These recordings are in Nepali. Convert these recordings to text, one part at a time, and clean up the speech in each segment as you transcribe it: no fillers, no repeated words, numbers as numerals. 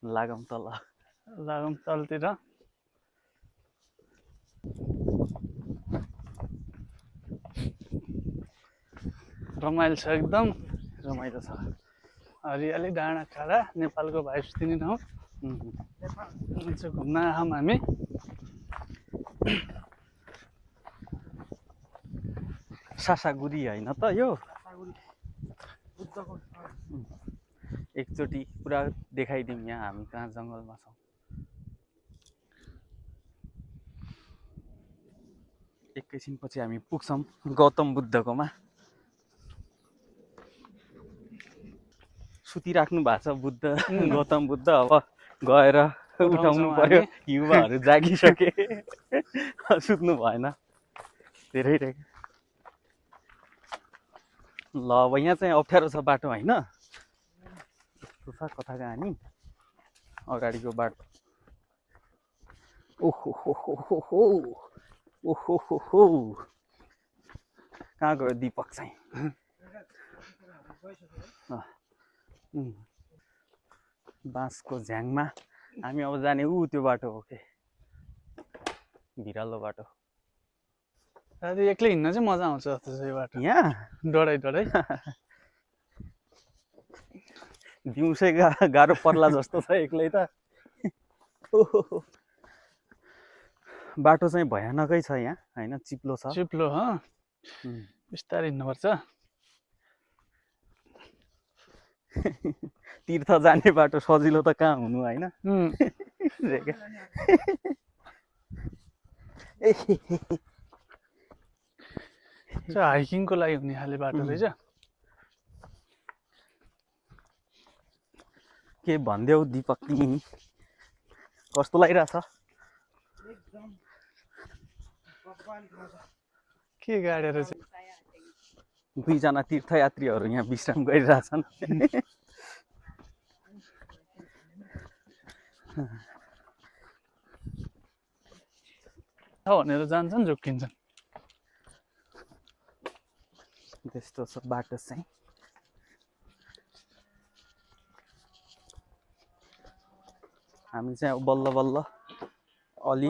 लागौँ तल तलतिर रमाइलो छ एकदम रमाइलो छ हरियाली डाँडा काँडा नेपालको भाइब्स दिने ठाउँ घुम्न आयौँ हामी सासागुरी होइन त यो एकचोटि पुरा देखाइदिउँ यहाँ हामी कहाँ जङ्गलमा छौँ एकैछिनपछि हामी पुग्छौँ गौतम बुद्धकोमा सुतिराख्नु भएको छ बुद्ध गौतम बुद्ध अब गएर उठाउनु पर्यो युवाहरू जागिसके सुत्नु भएन धेरै ल अब यहाँ चाहिँ अप्ठ्यारो छ बाटो होइन यस्तो छ कथा कहानी अगाडिको बाटो ओहो कहाँ गयो दीपक चाहिँ बाँसको झ्याङमा हामी अब जाने त्यो बाटो हो के भिरालो बाटो साथी एक्लै हिँड्न चाहिँ मजा आउँछ जस्तो छ यो बाटो यहाँ डढाइ दिउँसै गाह्रो पर्ला जस्तो छ एक्लै त बाटो चाहिँ भयानकै छ यहाँ होइन चिप्लो छ चिप्लो हो बिस्तारै हिँड्नुपर्छ तीर्थ जाने बाटो सजिलो त कहाँ हुनु होइन हाइकिङको लागि हुने खाले बाटो रहेछ के भन्देऊ दीपक तिमी कस्तो लागिरहेछ के गाडी रहेछ दुईजना तीर्थयात्रीहरू यहाँ विश्राम गरिरहेछन् भनेर जान्छन् झुक्किन्छन् त्यस्तो छ बाटो चाहिँ हामी चाहिँ बल्ल बल्ल अलि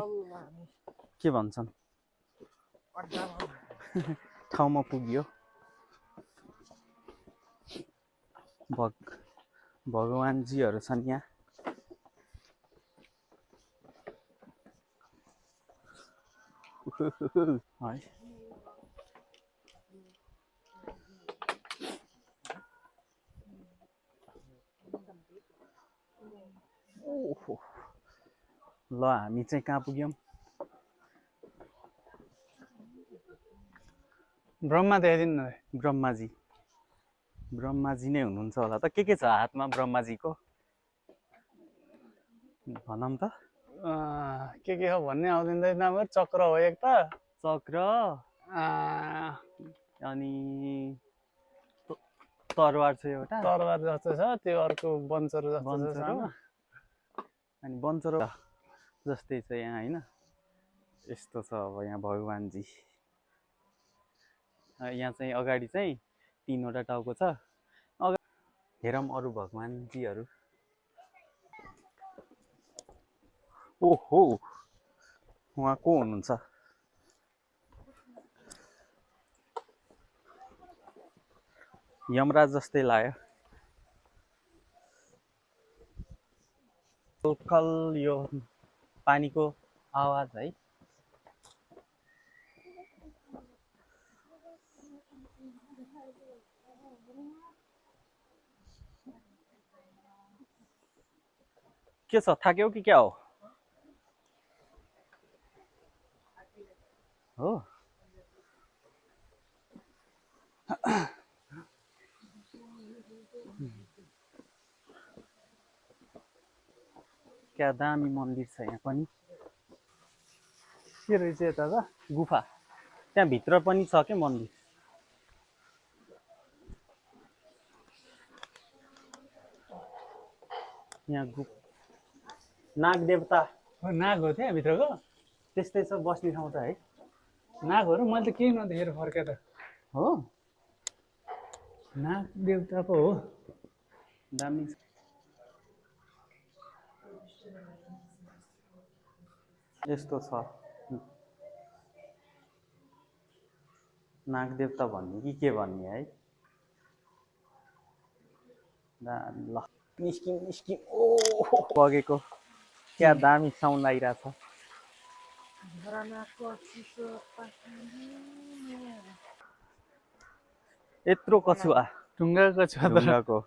के भन्छन् ठाउँमा पुग्यो भगवानजीहरू छन् यहाँ है ल हामी चाहिँ कहाँ पुग्यौँ ब्रह्मा देखाइदिनु न ब्रह्माजी नै हुनुहुन्छ होला त के छ हातमा ब्रह्माजीको भनौँ त के हो भन्ने आउँदैन नामहरू चक्र हो एक त चक्र अनि तरवार छ एउटा तरवार जस्तो छ त्यो अर्को बन्चरो जस्तो छ अनि बन्चरो जस्तै छ यहाँ होइन यस्तो छ अब यहाँ भगवानजी यहाँ चाहिँ अगाडि चाहिँ 3वटा टाउको छ हेरौँ अरू भगवानजीहरू ओहो उहाँ को हुनुहुन्छ यमराज जस्तै लाग्यो कल यो पानीको आवाज है के छ थाक्यौ कि क्या हो क्या दामी मन्दिर छ यहाँ पनि के रहेछ यता त गुफा त्यहाँ भित्र पनि छ के मन्दिर यहाँ नाग देवता नाग हो त्यहाँ भित्रको त्यस्तै छ बस्ने ठाउँ त है नागहरू मैले त केही नदेखेर फर्के त हो नाग देवता पो हो दामी यस्तो छ नागदेवता भन्ने कि के भन्ने है ल निस्किम ओ बगेको क्या दामी साउन्ड आइरहेछ यत्रो कछुवा ढुङ्गाको छ तर ढुङ्गाको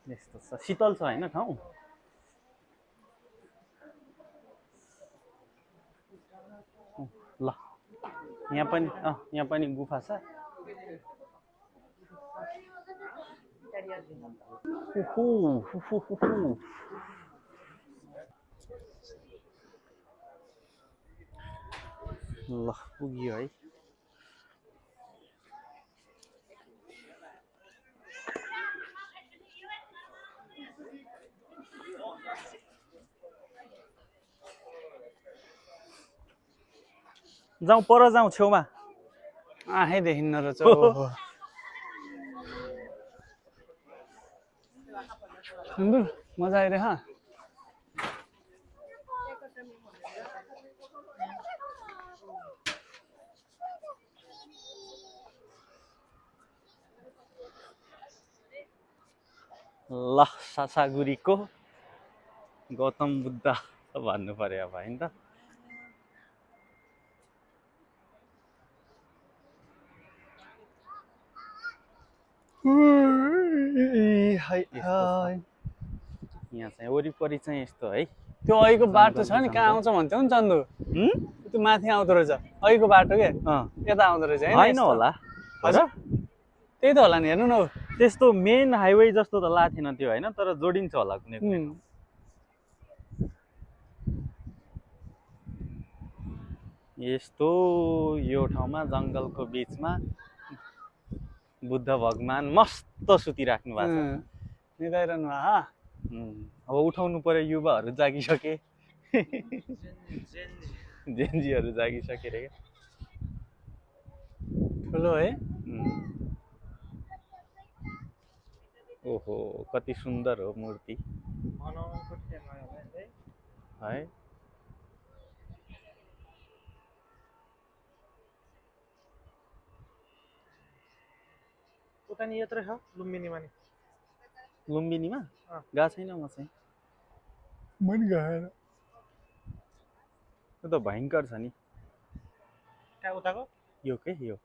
यस्तो छ शीतल छ होइन ठाउँ ल यहाँ पनि गुफा छ ल पुग्यो है जाउँ पर जाउँ छेउमा आँखै देखिन्न रहेछ मजा आइरह ल सासागुरीको गौतम बुद्ध भन्नु पर्यो अब हैन त यहाँ चाहिँ वरिपरि चाहिँ यस्तो है त्यो अहिलेको बाटो छ नि कहाँ आउँछ भन्थ्यौ नि चन्दु त्यो माथि आउँदो रहेछ अहिलेको बाटो के यता आउँदो रहेछ हैन होला हजुर त्यही त होला नि हेर्नु न त्यस्तो मेन हाइवे जस्तो त लाग्थेन त्यो हैन तर जोडिन्छ होला कुनै कुनै यस्तो यो ठाउँमा जंगलको बीचमा बुद्ध भगवान मस्त सुतिराख्नु भएको छ निदाइरहनु भा अब उठाउनु पर्यो युवाहरू जागिसके जेन्जीहरू जागिसके रे ठुलो है ओहो कति सुन्दर हो मूर्ति है उता नि यत्रो छ लुम्बिनीमा नि लुम्बिनीमा गएको छैन म चाहिँ मन गएर त्यो त भयङ्कर छ नि कहाँ उताको यो के यो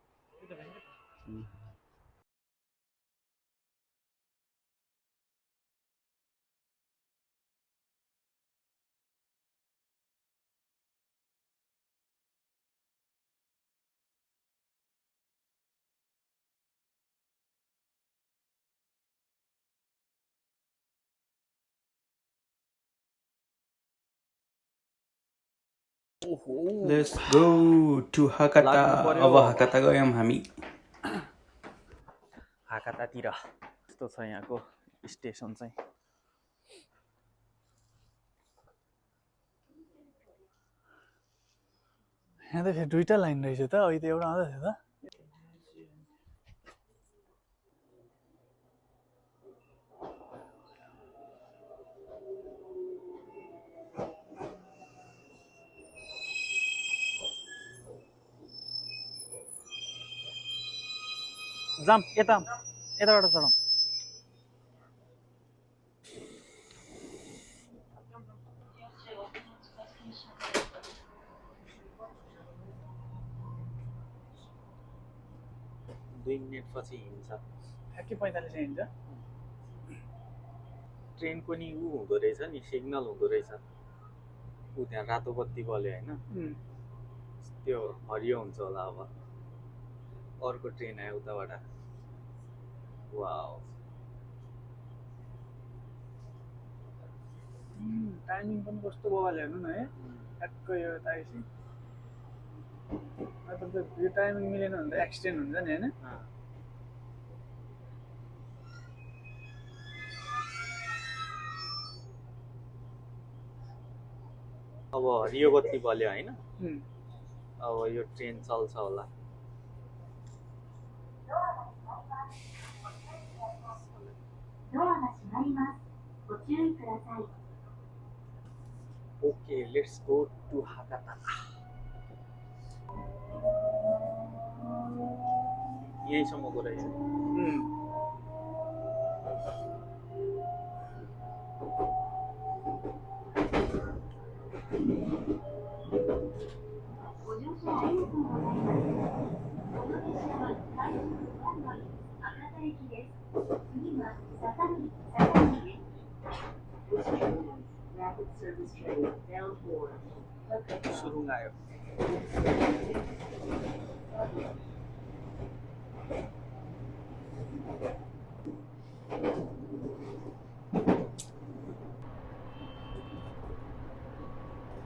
Let's go to Hakata. अब हाकाता गयौँ हामी हाकातातिर यस्तो छ यहाँको स्टेसन चाहिँ यहाँ त फेरि दुईटा लाइन रहेछ त अहिले त एउटा आउँदैछ त जाम यताबाट चढौँ दुई मिनट पछि हिँड्छ ठ्याक्कै 45 हिँड्छ ट्रेनको नि ऊ हुँदो रहेछ नि सिग्नल हुँदो रहेछ ऊ त्यहाँ रातो बत्ती बल्यो होइन त्यो हरियो हुन्छ होला अब अर्को ट्रेन आयो उताबाट वाउ टाइमिङ पनि कस्तो बगाले हेर्नु न है ठ्याक्कै यो ताइसी मतलब यो टाइमिङ मिलेन भने त एक्सिडेन्ट हुन्छ नि हैन अब हरियो बत्ती बल्यो होइन अब यो ट्रेन चल्छ होला Okay, let's go to Hakata. यहीसम्मको रहेछ सुरुङ आयो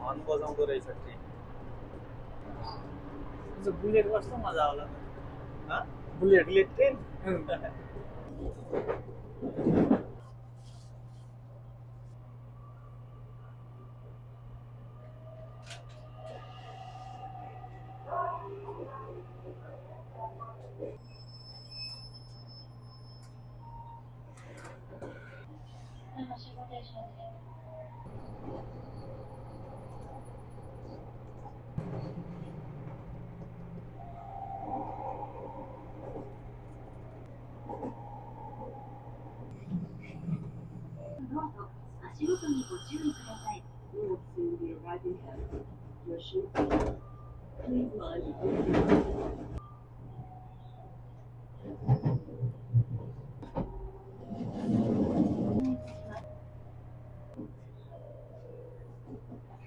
हर्न बजाउँदो रहेछ ट्रेन बुलेट कस्तो मजा आउला bullet train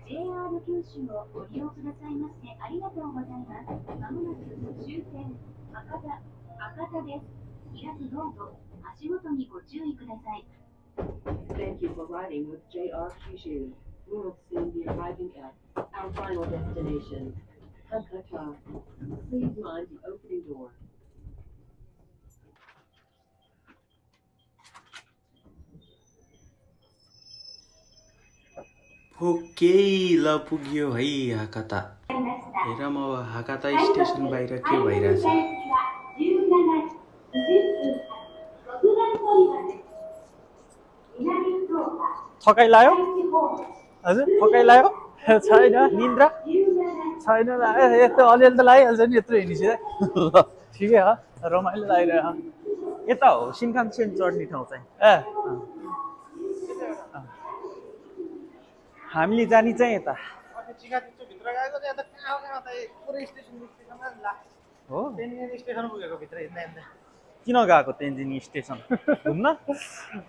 JR 九州をご利用くださいましてありがとうございます。まもなく終点博多です。いらずどうぞ足元にご注意ください。Thank you for riding with JR Kyushu. We will soon be arriving at our final destination, Hakata. Please mind the opening door. Okay ल पुग्यो है हाकाता हेर म अब हाकाता स्टेसन बाहिर के भइरहेछ थकाइ लाग्यो हजुर थकाइ लाग्यो छैन निन्द्रा छैन यस्तो अलिअलि त लागिहाल्छ नि यत्रो हिँडिसक्यो ठिकै हो रमाइलो लागिरहेको यता हो सिनखानसेन चढ्ने ठाउँ चाहिँ हामीले जाने चाहिँ यता हो स्टेसन पुगेको भित्र हिँड्दा किन गएको तेन्जिङ स्टेसन घुम्न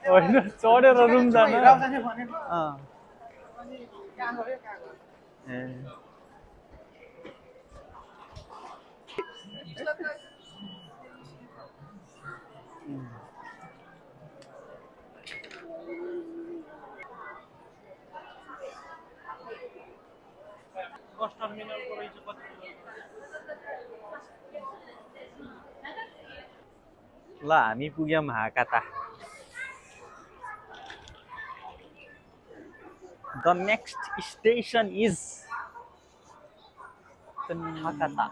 होइन चढेर रुम जान बस टर्मिनलको रहेछ कति ल हामी पुग्यौँ हाकाता द नेक्स्ट स्टेसन इज हाकाता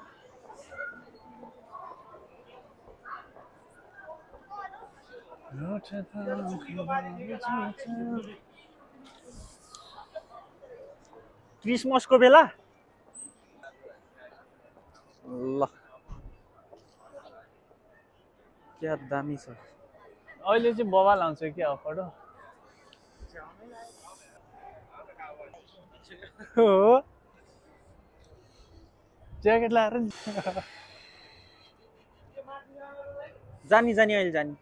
क्रिसमसको बेला ल क्या दामी छ अहिले चाहिँ बवाल आउँछ क्या अफर हो ज्याकेट लाएर नि जानी अहिले जानी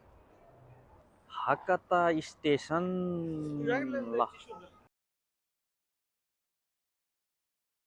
हाकाता स्टेसन ल